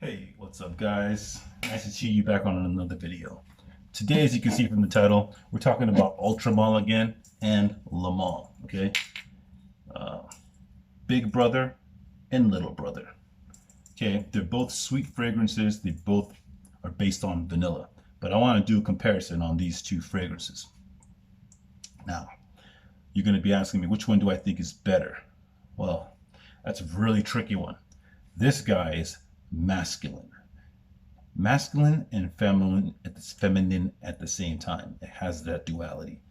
Hey, what's up, guys? Nice to see you back on another video. Today, as you can see from the title, we're talking about Ultramall again and Le Male, okay? Uh, Big Brother and Little Brother. Okay, they're both sweet fragrances. They both are based on vanilla. But I want to do a comparison on these two fragrances. Now, you're going to be asking me, which one do I think is better? Well, that's a really tricky one. This guy is masculine. Masculine and feminine at the same time. It has that duality.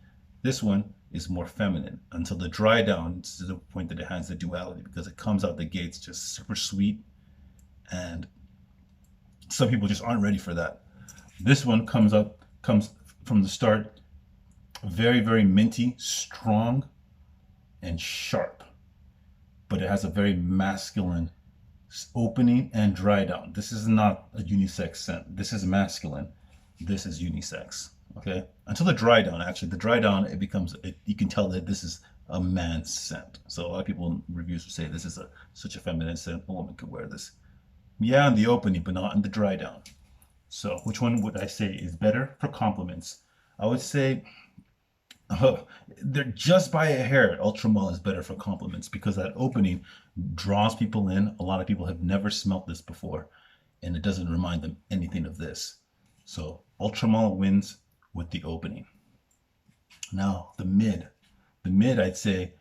This one is more feminine until the dry down to the point that it has the duality because it comes out the gates just super sweet, and some people just aren't ready for that. This one comes from the start very minty, strong, and sharp, but it has a very masculine opening and dry down. This is not a unisex scent. This is masculine. This is unisex. Okay. Until the dry down, actually, the dry down, you can tell that this is a man's scent. So a lot of people in reviews will say this is such a feminine scent. A woman could wear this. Yeah, in the opening, but not in the dry down. So which one would I say is better for compliments? I would say Oh, they're just by a hair. Ultramall is better for compliments because that opening draws people in. A lot of people have never smelt this before, and it doesn't remind them anything of this. So Ultramall wins with the opening. Now the mid, I'd say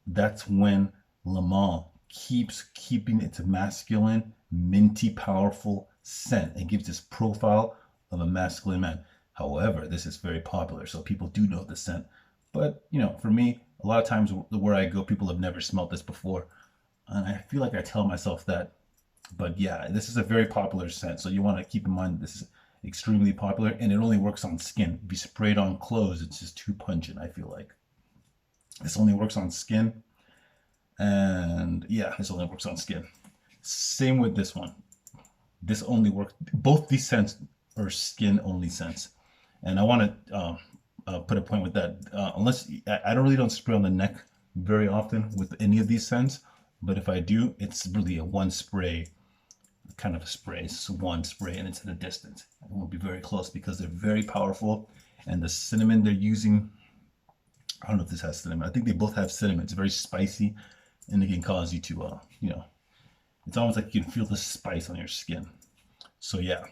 that's when Le Male keeps keeping its masculine, minty, powerful scent and gives this profile of a masculine man. However, this is very popular, so people do know the scent. But for me, a lot of times where I go, people have never smelled this before, and I feel like I tell myself that. But yeah, this is a very popular scent, so you want to keep in mind this is extremely popular, and it only works on skin. If you spray it on clothes, it's just too pungent. I feel like this only works on skin, and yeah, this only works on skin. Same with this one. This only works. Both these scents are skin only scents, and I want to put a point with that. Unless I don't really don't spray on the neck very often with any of these scents, but if I do, it's really a one spray kind of a spray. It's one spray and it's at a distance. I won't be very close because they're very powerful, and the cinnamon they're using. I don't know if this has cinnamon. I think they both have cinnamon. It's very spicy, and it can cause you to it's almost like you can feel the spice on your skin. So yeah,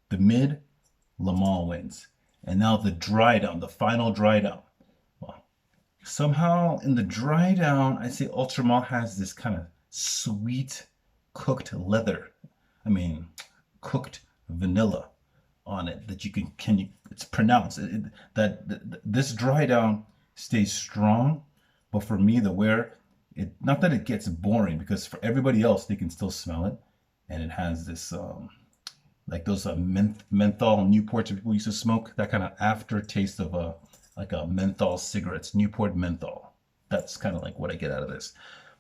the mid, Le Male wins. And now the dry down, the final dry down. Well, somehow in the dry down, I say Ultramall has this kind of sweet cooked leather. I mean, cooked vanilla on it that you can you, it's pronounced this dry down stays strong, but for me the wear, it not that it gets boring because for everybody else they can still smell it, and it has this like those menthol Newports people used to smoke, that kind of aftertaste of like a menthol cigarettes, Newport menthol. That's kind of like what I get out of this.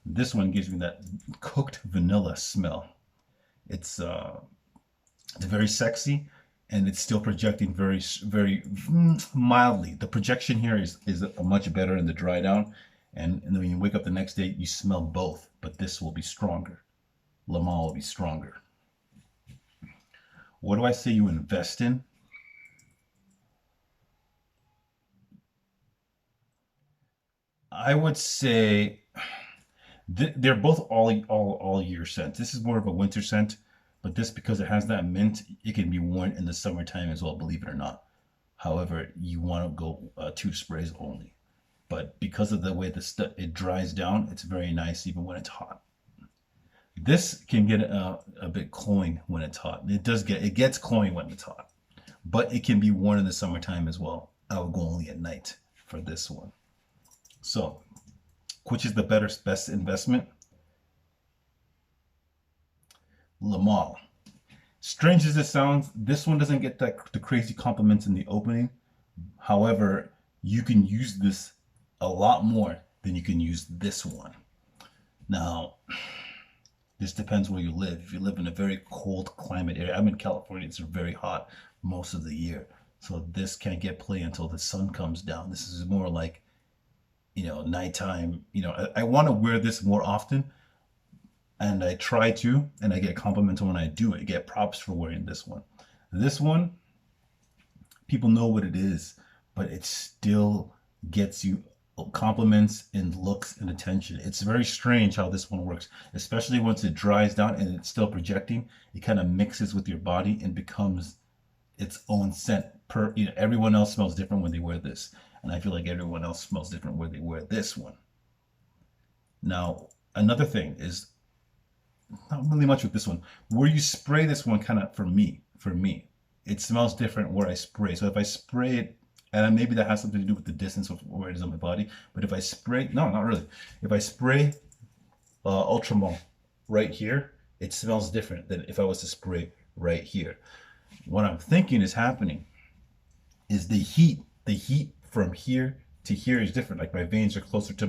This one gives me that cooked vanilla smell. It's very sexy, and it's still projecting very mildly. The projection here is much better in the dry down, and then when you wake up the next day, you smell both, but this will be stronger. Le Male will be stronger. What do I say you invest in? I would say they're both all year scents. This is more of a winter scent, but this, because it has that mint, it can be worn in the summertime as well, believe it or not. However, you want to go two sprays only. But because of the way it dries down, it's very nice even when it's hot. This can get a bit cloying when it's hot. It gets cloying when it's hot, but it can be worn in the summertime as well. I would go only at night for this one. So, which is the best investment? Le Male. Strange as it sounds, this one doesn't get the crazy compliments in the opening. However, you can use this a lot more than you can use this one. Now, this depends where you live. If you live in a very cold climate area, I'm in California, it's very hot most of the year. So this can't get play until the sun comes down. This is more like, nighttime. I want to wear this more often, and I try to, and I get compliments when I do. I get props for wearing this one. This one, people know what it is, but it still gets you compliments and looks and attention. It's very strange how this one works, especially once it dries down and it's still projecting. It kind of mixes with your body and becomes its own scent. Everyone else smells different when they wear this, and I feel like everyone else smells different when they wear this one. Now, another thing is not really much with this one. Where you spray this one, kind of for me, it smells different where I spray. So if I spray it, and maybe that has something to do with the distance of where it is on my body, but if I spray, no, not really. If I spray Ultramall right here, it smells different than if I was to spray right here. What I'm thinking is happening is the heat from here to here is different. Like my veins are closer to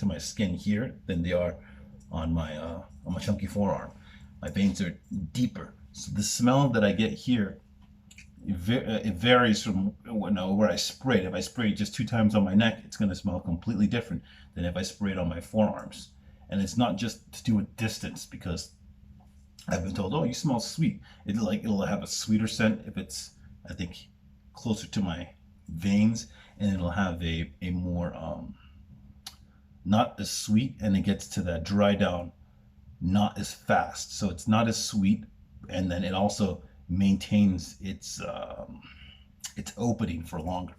my skin here than they are on my chunky forearm. My veins are deeper. So the smell that I get here, it varies from where I spray it. If I spray it just 2 times on my neck, it's going to smell completely different than if I spray it on my forearms. And it's not just to do with distance, because I've been told, oh, you smell sweet. It'll have a sweeter scent if it's, I think, closer to my veins, and it'll have a more not as sweet, and it gets to that dry down not as fast. So it's not as sweet, and then it also maintains its opening for longer.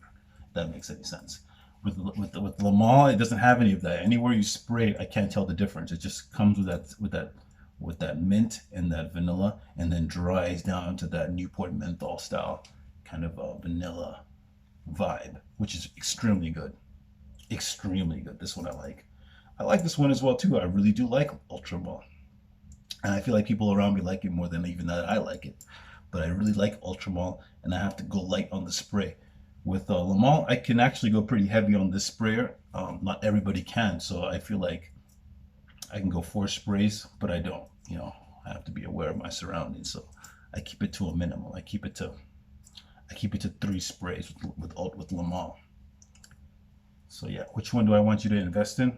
If that makes any sense. With Lamol, it doesn't have any of that. Anywhere you spray it, I can't tell the difference. It just comes with that mint and that vanilla, and then dries down to that Newport menthol style kind of vanilla vibe, which is extremely good. Extremely good. This one I like. I like this one as well too. I really do like Ultramall, and I feel like people around me like it more than even that I like it. But I really like Ultramall, and I have to go light on the spray. With Lamol, I can actually go pretty heavy on this sprayer. Not everybody can, so I feel like I can go 4 sprays, but I don't. I have to be aware of my surroundings, so I keep it to a minimum. I keep it to 3 sprays with Lamol. So yeah, which one do I want you to invest in?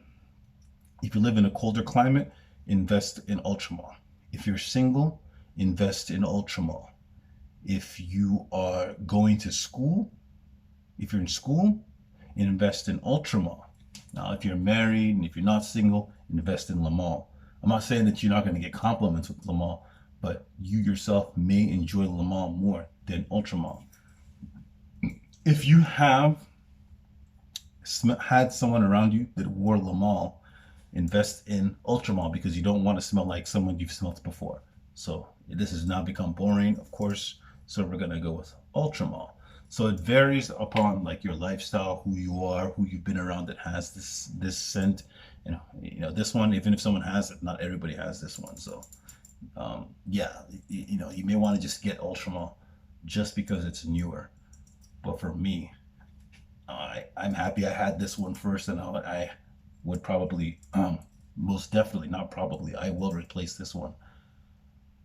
If you live in a colder climate, invest in Ultramall. If you're single, invest in Ultramall. If you are going to school, if you're in school, invest in Ultramall. Now, if you're married and if you're not single, invest in Lamol. I'm not saying that you're not going to get compliments with Lamol, but you yourself may enjoy Lamol more than Ultramall. If you have had someone around you that wore Lamol, invest in Ultramall, because you don't want to smell like someone you've smelled before. So this has now become boring, of course, so we're going to go with Ultramall. So it varies upon like your lifestyle, who you are, who you've been around that has this scent. This one, even if someone has it, not everybody has this one. So yeah, you may want to just get Ultramall just because it's newer. But for me, I'm happy I had this one first, and I would probably, most definitely, not probably, I will replace this one.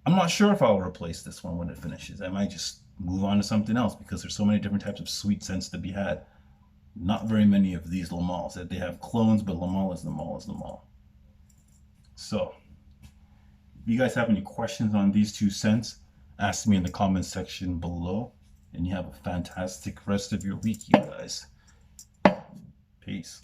I'm not sure if I'll replace this one when it finishes. I might just move on to something else, because there's so many different types of sweet scents to be had. Not very many of these Lamols. They have clones, but Lamol is Lamol. So, if you guys have any questions on these 2 scents, ask me in the comments section below. And you have a fantastic rest of your week, you guys. Peace.